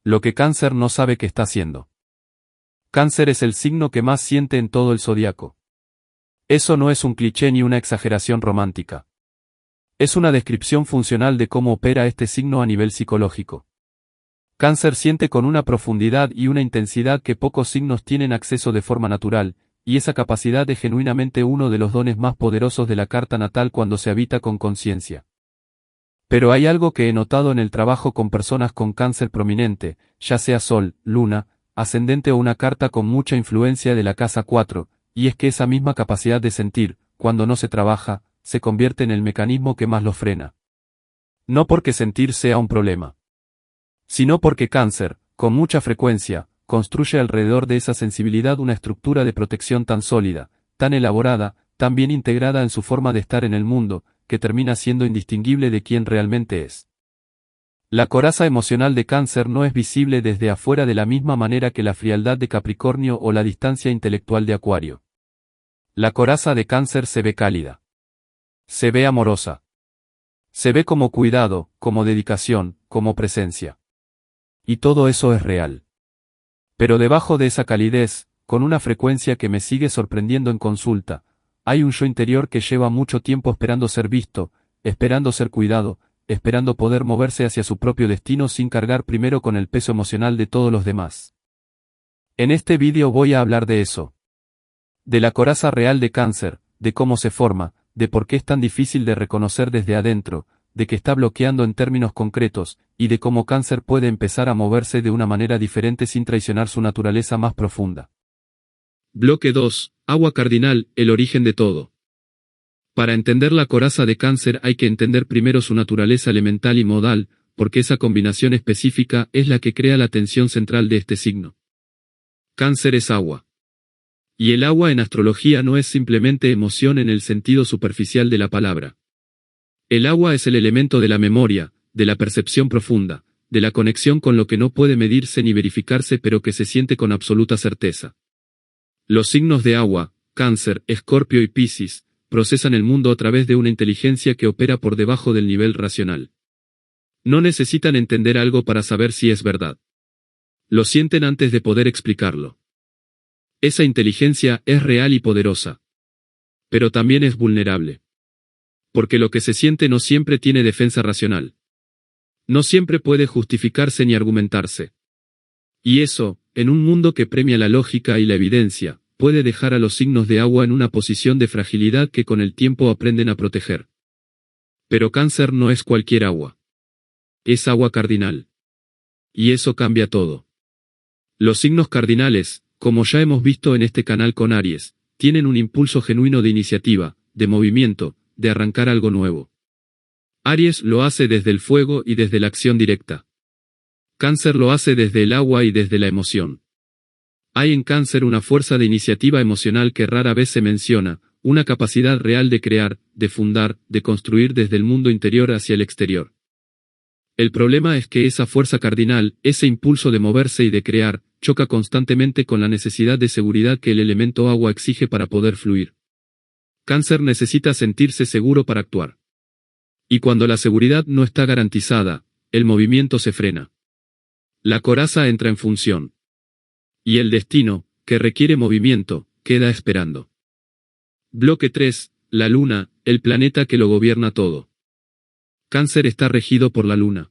Lo que Cáncer no sabe que está haciendo. Cáncer es el signo que más siente en todo el zodiaco. Eso no es un cliché ni una exageración romántica. Es una descripción funcional de cómo opera este signo a nivel psicológico. Cáncer siente con una profundidad y una intensidad que pocos signos tienen acceso de forma natural, y esa capacidad es genuinamente uno de los dones más poderosos de la carta natal cuando se habita con conciencia. Pero hay algo que he notado en el trabajo con personas con Cáncer prominente, ya sea Sol, Luna, ascendente o una carta con mucha influencia de la casa 4, y es que esa misma capacidad de sentir, cuando no se trabaja, se convierte en el mecanismo que más lo frena. No porque sentir sea un problema, sino porque Cáncer, con mucha frecuencia, construye alrededor de esa sensibilidad una estructura de protección tan sólida, tan elaborada, tan bien integrada en su forma de estar en el mundo, que termina siendo indistinguible de quién realmente es. La coraza emocional de Cáncer no es visible desde afuera de la misma manera que la frialdad de Capricornio o la distancia intelectual de Acuario. La coraza de Cáncer se ve cálida. Se ve amorosa. Se ve como cuidado, como dedicación, como presencia. Y todo eso es real. Pero debajo de esa calidez, con una frecuencia que me sigue sorprendiendo en consulta, hay un yo interior que lleva mucho tiempo esperando ser visto, esperando ser cuidado, esperando poder moverse hacia su propio destino sin cargar primero con el peso emocional de todos los demás. En este vídeo voy a hablar de eso. De la coraza real de Cáncer, de cómo se forma, de por qué es tan difícil de reconocer desde adentro, de que está bloqueando en términos concretos, y de cómo Cáncer puede empezar a moverse de una manera diferente sin traicionar su naturaleza más profunda. Bloque 2. Agua cardinal, el origen de todo. Para entender la coraza de Cáncer hay que entender primero su naturaleza elemental y modal, porque esa combinación específica es la que crea la tensión central de este signo. Cáncer es agua. Y el agua en astrología no es simplemente emoción en el sentido superficial de la palabra. El agua es el elemento de la memoria, de la percepción profunda, de la conexión con lo que no puede medirse ni verificarse pero que se siente con absoluta certeza. Los signos de agua, Cáncer, Escorpio y Piscis, procesan el mundo a través de una inteligencia que opera por debajo del nivel racional. No necesitan entender algo para saber si es verdad. Lo sienten antes de poder explicarlo. Esa inteligencia es real y poderosa. Pero también es vulnerable. Porque lo que se siente no siempre tiene defensa racional. No siempre puede justificarse ni argumentarse. Y eso, en un mundo que premia la lógica y la evidencia, puede dejar a los signos de agua en una posición de fragilidad que con el tiempo aprenden a proteger. Pero Cáncer no es cualquier agua. Es agua cardinal. Y eso cambia todo. Los signos cardinales, como ya hemos visto en este canal con Aries, tienen un impulso genuino de iniciativa, de movimiento, de arrancar algo nuevo. Aries lo hace desde el fuego y desde la acción directa. Cáncer lo hace desde el agua y desde la emoción. Hay en Cáncer una fuerza de iniciativa emocional que rara vez se menciona, una capacidad real de crear, de fundar, de construir desde el mundo interior hacia el exterior. El problema es que esa fuerza cardinal, ese impulso de moverse y de crear, choca constantemente con la necesidad de seguridad que el elemento agua exige para poder fluir. Cáncer necesita sentirse seguro para actuar. Y cuando la seguridad no está garantizada, el movimiento se frena. La coraza entra en función. Y el destino, que requiere movimiento, queda esperando. Bloque 3. La Luna, el planeta que lo gobierna todo. Cáncer está regido por la Luna.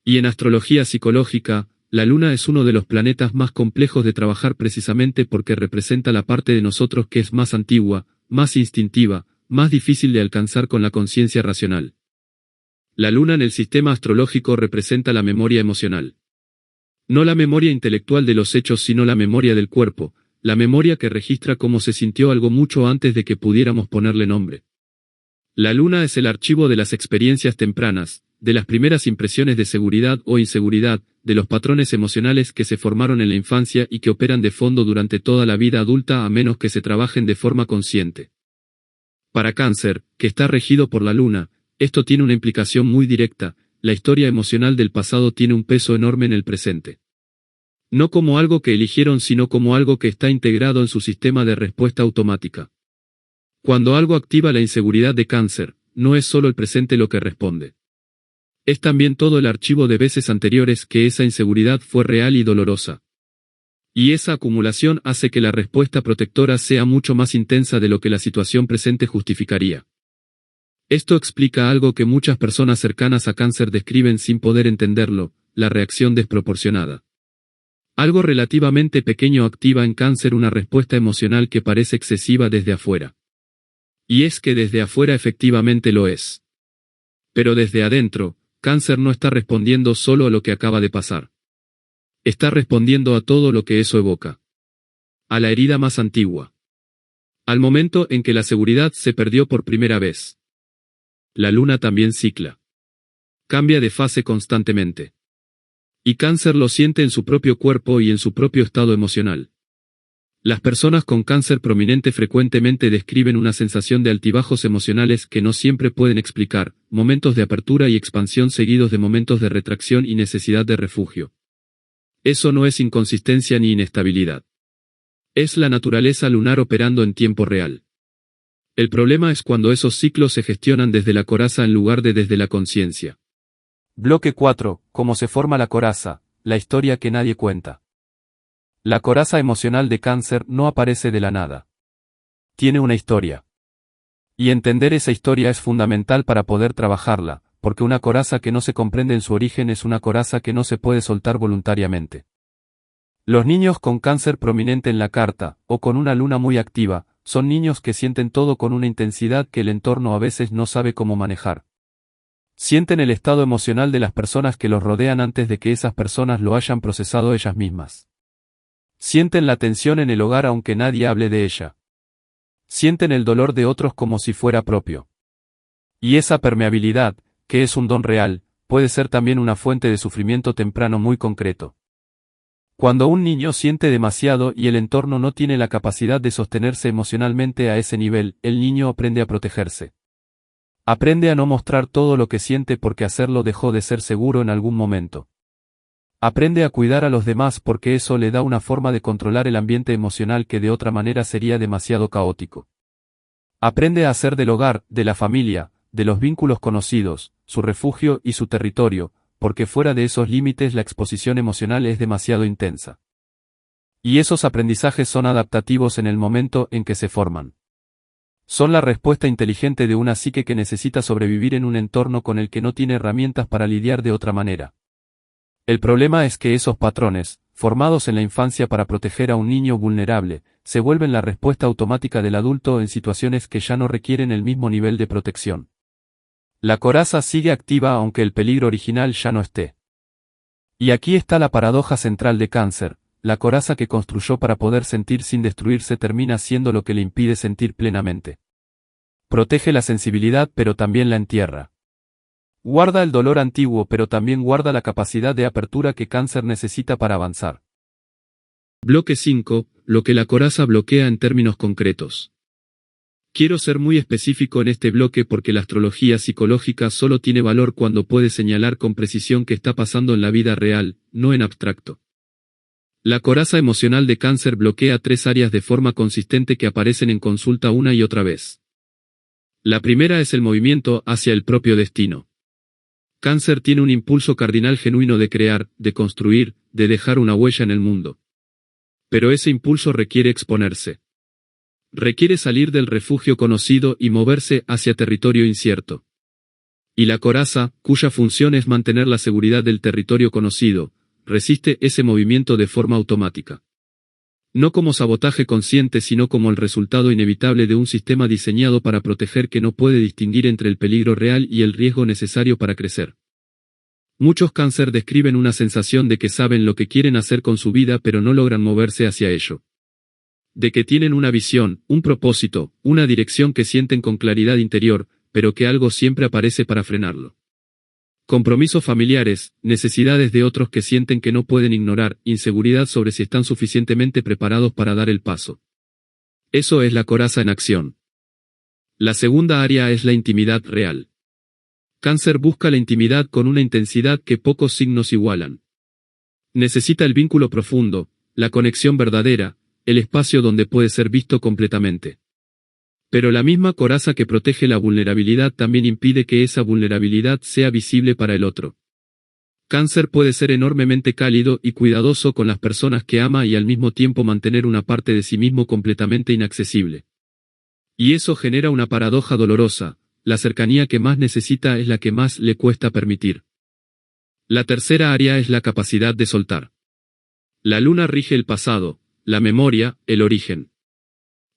Y en astrología psicológica, la Luna es uno de los planetas más complejos de trabajar precisamente porque representa la parte de nosotros que es más antigua, más instintiva, más difícil de alcanzar con la conciencia racional. La Luna en el sistema astrológico representa la memoria emocional. No la memoria intelectual de los hechos sino la memoria del cuerpo, la memoria que registra cómo se sintió algo mucho antes de que pudiéramos ponerle nombre. La Luna es el archivo de las experiencias tempranas, de las primeras impresiones de seguridad o inseguridad, de los patrones emocionales que se formaron en la infancia y que operan de fondo durante toda la vida adulta a menos que se trabajen de forma consciente. Para Cáncer, que está regido por la Luna, esto tiene una implicación muy directa. La historia emocional del pasado tiene un peso enorme en el presente. No como algo que eligieron sino como algo que está integrado en su sistema de respuesta automática. Cuando algo activa la inseguridad de Cáncer, no es solo el presente lo que responde. Es también todo el archivo de veces anteriores que esa inseguridad fue real y dolorosa. Y esa acumulación hace que la respuesta protectora sea mucho más intensa de lo que la situación presente justificaría. Esto explica algo que muchas personas cercanas a cáncer describen sin poder entenderlo, la reacción desproporcionada. Algo relativamente pequeño activa en cáncer una respuesta emocional que parece excesiva desde afuera. Y es que desde afuera efectivamente lo es. Pero desde adentro, cáncer no está respondiendo solo a lo que acaba de pasar. Está respondiendo a todo lo que eso evoca. A la herida más antigua. Al momento en que la seguridad se perdió por primera vez. La luna también cicla. Cambia de fase constantemente. Y cáncer lo siente en su propio cuerpo y en su propio estado emocional. Las personas con cáncer prominente frecuentemente describen una sensación de altibajos emocionales que no siempre pueden explicar, momentos de apertura y expansión seguidos de momentos de retracción y necesidad de refugio. Eso no es inconsistencia ni inestabilidad. Es la naturaleza lunar operando en tiempo real. El problema es cuando esos ciclos se gestionan desde la coraza en lugar de desde la conciencia. Bloque 4. Cómo se forma la coraza, la historia que nadie cuenta. La coraza emocional de cáncer no aparece de la nada. Tiene una historia. Y entender esa historia es fundamental para poder trabajarla, porque una coraza que no se comprende en su origen es una coraza que no se puede soltar voluntariamente. Los niños con cáncer prominente en la carta, o con una luna muy activa, son niños que sienten todo con una intensidad que el entorno a veces no sabe cómo manejar. Sienten el estado emocional de las personas que los rodean antes de que esas personas lo hayan procesado ellas mismas. Sienten la tensión en el hogar aunque nadie hable de ella. Sienten el dolor de otros como si fuera propio. Y esa permeabilidad, que es un don real, puede ser también una fuente de sufrimiento temprano muy concreto. Cuando un niño siente demasiado y el entorno no tiene la capacidad de sostenerse emocionalmente a ese nivel, el niño aprende a protegerse. Aprende a no mostrar todo lo que siente porque hacerlo dejó de ser seguro en algún momento. Aprende a cuidar a los demás porque eso le da una forma de controlar el ambiente emocional que de otra manera sería demasiado caótico. Aprende a hacer del hogar, de la familia, de los vínculos conocidos, su refugio y su territorio, porque fuera de esos límites la exposición emocional es demasiado intensa. Y esos aprendizajes son adaptativos en el momento en que se forman. Son la respuesta inteligente de una psique que necesita sobrevivir en un entorno con el que no tiene herramientas para lidiar de otra manera. El problema es que esos patrones, formados en la infancia para proteger a un niño vulnerable, se vuelven la respuesta automática del adulto en situaciones que ya no requieren el mismo nivel de protección. La coraza sigue activa aunque el peligro original ya no esté. Y aquí está la paradoja central de cáncer. La coraza que construyó para poder sentir sin destruirse termina siendo lo que le impide sentir plenamente. Protege la sensibilidad pero también la entierra. Guarda el dolor antiguo pero también guarda la capacidad de apertura que cáncer necesita para avanzar. Bloque 5. Lo que la coraza bloquea en términos concretos. Quiero ser muy específico en este bloque porque la astrología psicológica solo tiene valor cuando puede señalar con precisión qué está pasando en la vida real, no en abstracto. La coraza emocional de cáncer bloquea 3 áreas de forma consistente que aparecen en consulta una y otra vez. La primera es el movimiento hacia el propio destino. Cáncer tiene un impulso cardinal genuino de crear, de construir, de dejar una huella en el mundo. Pero ese impulso requiere exponerse. Requiere salir del refugio conocido y moverse hacia territorio incierto. Y la coraza, cuya función es mantener la seguridad del territorio conocido, resiste ese movimiento de forma automática. No como sabotaje consciente sino como el resultado inevitable de un sistema diseñado para proteger que no puede distinguir entre el peligro real y el riesgo necesario para crecer. Muchos cáncer describen una sensación de que saben lo que quieren hacer con su vida pero no logran moverse hacia ello. De que tienen una visión, un propósito, una dirección que sienten con claridad interior, pero que algo siempre aparece para frenarlo. Compromisos familiares, necesidades de otros que sienten que no pueden ignorar, inseguridad sobre si están suficientemente preparados para dar el paso. Eso es la coraza en acción. La segunda área es la intimidad real. Cáncer busca la intimidad con una intensidad que pocos signos igualan. Necesita el vínculo profundo, la conexión verdadera, el espacio donde puede ser visto completamente. Pero la misma coraza que protege la vulnerabilidad también impide que esa vulnerabilidad sea visible para el otro. Cáncer puede ser enormemente cálido y cuidadoso con las personas que ama y al mismo tiempo mantener una parte de sí mismo completamente inaccesible. Y eso genera una paradoja dolorosa: la cercanía que más necesita es la que más le cuesta permitir. La tercera área es la capacidad de soltar. La luna rige el pasado, la memoria, el origen.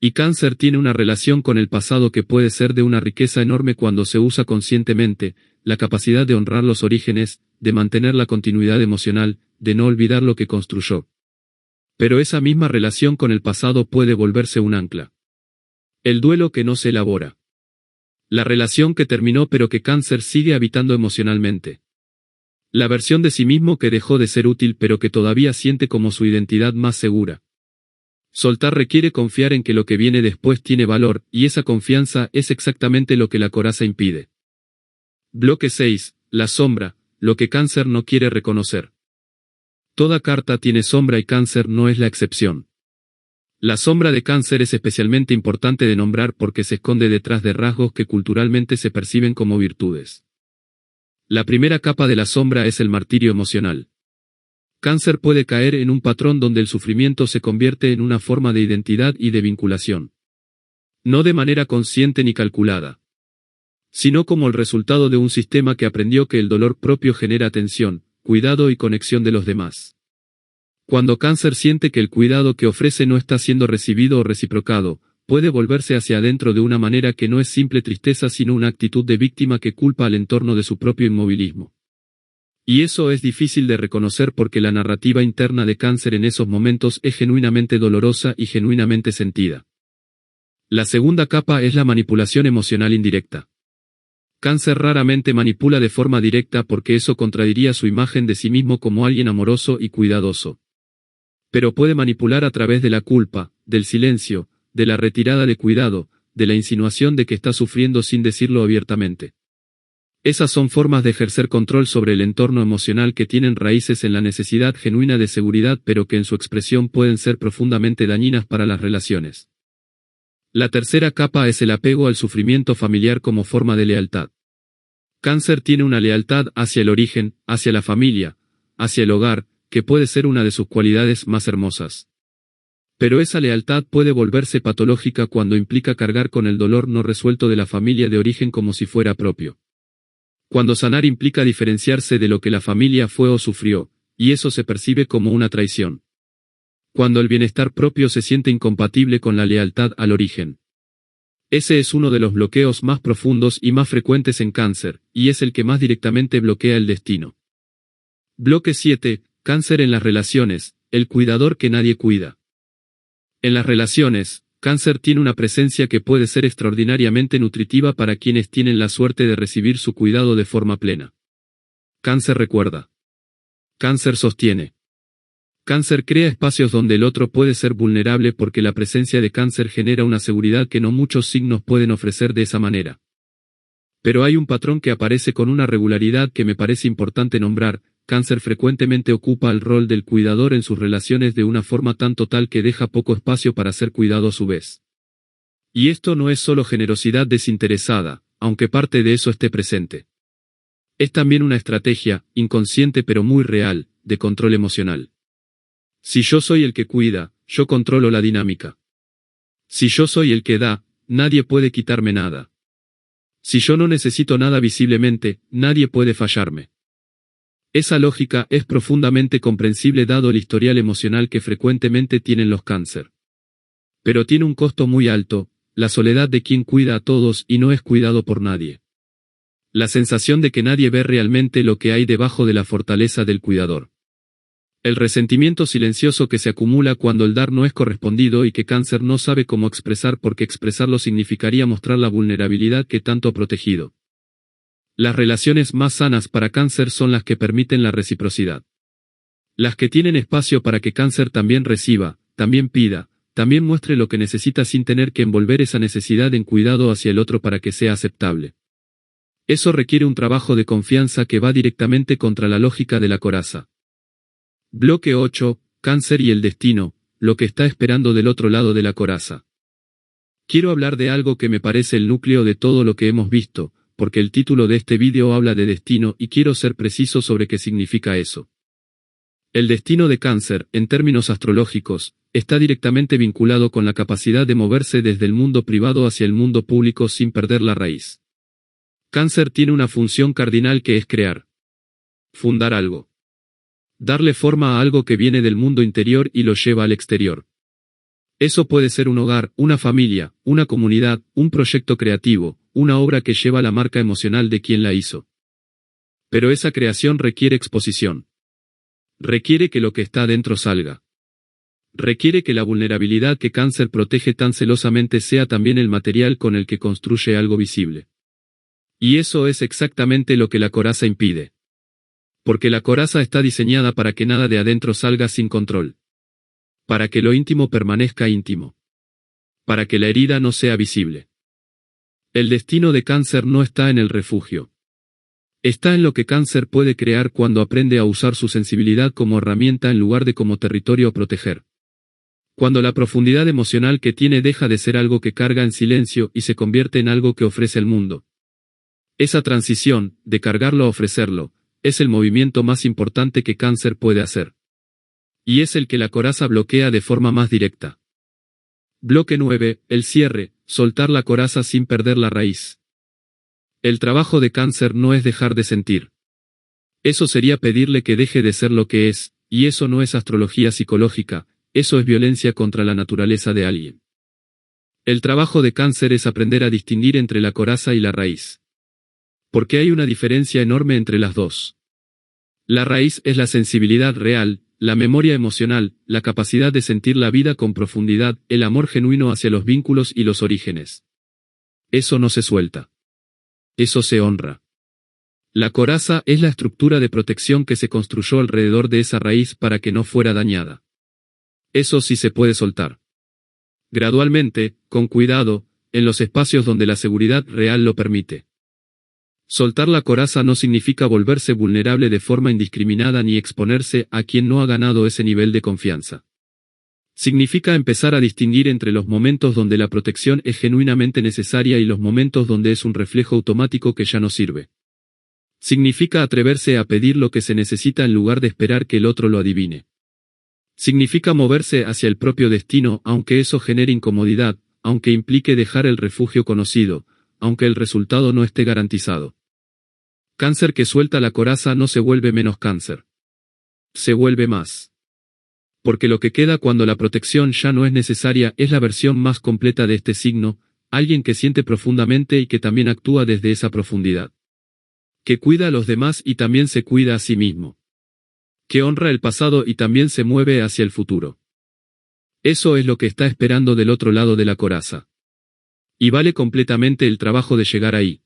Y Cáncer tiene una relación con el pasado que puede ser de una riqueza enorme cuando se usa conscientemente, la capacidad de honrar los orígenes, de mantener la continuidad emocional, de no olvidar lo que construyó. Pero esa misma relación con el pasado puede volverse un ancla. El duelo que no se elabora. La relación que terminó pero que Cáncer sigue habitando emocionalmente. La versión de sí mismo que dejó de ser útil pero que todavía siente como su identidad más segura. Soltar requiere confiar en que lo que viene después tiene valor, y esa confianza es exactamente lo que la coraza impide. Bloque 6. La sombra, lo que Cáncer no quiere reconocer. Toda carta tiene sombra y Cáncer no es la excepción. La sombra de Cáncer es especialmente importante de nombrar porque se esconde detrás de rasgos que culturalmente se perciben como virtudes. La primera capa de la sombra es el martirio emocional. Cáncer puede caer en un patrón donde el sufrimiento se convierte en una forma de identidad y de vinculación. No de manera consciente ni calculada, sino como el resultado de un sistema que aprendió que el dolor propio genera atención, cuidado y conexión de los demás. Cuando Cáncer siente que el cuidado que ofrece no está siendo recibido o reciprocado, puede volverse hacia adentro de una manera que no es simple tristeza sino una actitud de víctima que culpa al entorno de su propio inmovilismo. Y eso es difícil de reconocer porque la narrativa interna de Cáncer en esos momentos es genuinamente dolorosa y genuinamente sentida. La segunda capa es la manipulación emocional indirecta. Cáncer raramente manipula de forma directa porque eso contradiría su imagen de sí mismo como alguien amoroso y cuidadoso. Pero puede manipular a través de la culpa, del silencio, de la retirada de cuidado, de la insinuación de que está sufriendo sin decirlo abiertamente. Esas son formas de ejercer control sobre el entorno emocional que tienen raíces en la necesidad genuina de seguridad pero que en su expresión pueden ser profundamente dañinas para las relaciones. La tercera capa es el apego al sufrimiento familiar como forma de lealtad. Cáncer tiene una lealtad hacia el origen, hacia la familia, hacia el hogar, que puede ser una de sus cualidades más hermosas. Pero esa lealtad puede volverse patológica cuando implica cargar con el dolor no resuelto de la familia de origen como si fuera propio. Cuando sanar implica diferenciarse de lo que la familia fue o sufrió, y eso se percibe como una traición. Cuando el bienestar propio se siente incompatible con la lealtad al origen. Ese es uno de los bloqueos más profundos y más frecuentes en Cáncer, y es el que más directamente bloquea el destino. Bloque 7. Cáncer en las relaciones, el cuidador que nadie cuida. En las relaciones, Cáncer tiene una presencia que puede ser extraordinariamente nutritiva para quienes tienen la suerte de recibir su cuidado de forma plena. Cáncer recuerda. Cáncer sostiene. Cáncer crea espacios donde el otro puede ser vulnerable porque la presencia de Cáncer genera una seguridad que no muchos signos pueden ofrecer de esa manera. Pero hay un patrón que aparece con una regularidad que me parece importante nombrar. Cáncer frecuentemente ocupa el rol del cuidador en sus relaciones de una forma tan total que deja poco espacio para ser cuidado a su vez. Y esto no es solo generosidad desinteresada, aunque parte de eso esté presente. Es también una estrategia, inconsciente pero muy real, de control emocional. Si yo soy el que cuida, yo controlo la dinámica. Si yo soy el que da, nadie puede quitarme nada. Si yo no necesito nada visiblemente, nadie puede fallarme. Esa lógica es profundamente comprensible dado el historial emocional que frecuentemente tienen los Cáncer. Pero tiene un costo muy alto, la soledad de quien cuida a todos y no es cuidado por nadie. La sensación de que nadie ve realmente lo que hay debajo de la fortaleza del cuidador. El resentimiento silencioso que se acumula cuando el dar no es correspondido y que Cáncer no sabe cómo expresar porque expresarlo significaría mostrar la vulnerabilidad que tanto ha protegido. Las relaciones más sanas para Cáncer son las que permiten la reciprocidad. Las que tienen espacio para que Cáncer también reciba, también pida, también muestre lo que necesita sin tener que envolver esa necesidad en cuidado hacia el otro para que sea aceptable. Eso requiere un trabajo de confianza que va directamente contra la lógica de la coraza. Bloque 8. Cáncer y el destino, lo que está esperando del otro lado de la coraza. Quiero hablar de algo que me parece el núcleo de todo lo que hemos visto, porque el título de este vídeo habla de destino y quiero ser preciso sobre qué significa eso. El destino de Cáncer, en términos astrológicos, está directamente vinculado con la capacidad de moverse desde el mundo privado hacia el mundo público sin perder la raíz. Cáncer tiene una función cardinal que es crear. Fundar algo. Darle forma a algo que viene del mundo interior y lo lleva al exterior. Eso puede ser un hogar, una familia, una comunidad, un proyecto creativo, una obra que lleva la marca emocional de quien la hizo. Pero esa creación requiere exposición. Requiere que lo que está dentro salga. Requiere que la vulnerabilidad que Cáncer protege tan celosamente sea también el material con el que construye algo visible. Y eso es exactamente lo que la coraza impide. Porque la coraza está diseñada para que nada de adentro salga sin control. Para que lo íntimo permanezca íntimo. Para que la herida no sea visible. El destino de Cáncer no está en el refugio. Está en lo que Cáncer puede crear cuando aprende a usar su sensibilidad como herramienta en lugar de como territorio a proteger. Cuando la profundidad emocional que tiene deja de ser algo que carga en silencio y se convierte en algo que ofrece al mundo. Esa transición, de cargarlo a ofrecerlo, es el movimiento más importante que Cáncer puede hacer. Y es el que la coraza bloquea de forma más directa. Bloque 9, el cierre, soltar la coraza sin perder la raíz. El trabajo de Cáncer no es dejar de sentir. Eso sería pedirle que deje de ser lo que es, y eso no es astrología psicológica, eso es violencia contra la naturaleza de alguien. El trabajo de Cáncer es aprender a distinguir entre la coraza y la raíz. Porque hay una diferencia enorme entre las dos. La raíz es la sensibilidad real, la memoria emocional, la capacidad de sentir la vida con profundidad, el amor genuino hacia los vínculos y los orígenes. Eso no se suelta. Eso se honra. La coraza es la estructura de protección que se construyó alrededor de esa raíz para que no fuera dañada. Eso sí se puede soltar. Gradualmente, con cuidado, en los espacios donde la seguridad real lo permite. Soltar la coraza no significa volverse vulnerable de forma indiscriminada ni exponerse a quien no ha ganado ese nivel de confianza. Significa empezar a distinguir entre los momentos donde la protección es genuinamente necesaria y los momentos donde es un reflejo automático que ya no sirve. Significa atreverse a pedir lo que se necesita en lugar de esperar que el otro lo adivine. Significa moverse hacia el propio destino aunque eso genere incomodidad, aunque implique dejar el refugio conocido, aunque el resultado no esté garantizado. Cáncer que suelta la coraza no se vuelve menos Cáncer. Se vuelve más. Porque lo que queda cuando la protección ya no es necesaria es la versión más completa de este signo, alguien que siente profundamente y que también actúa desde esa profundidad. Que cuida a los demás y también se cuida a sí mismo. Que honra el pasado y también se mueve hacia el futuro. Eso es lo que está esperando del otro lado de la coraza. Y vale completamente el trabajo de llegar ahí.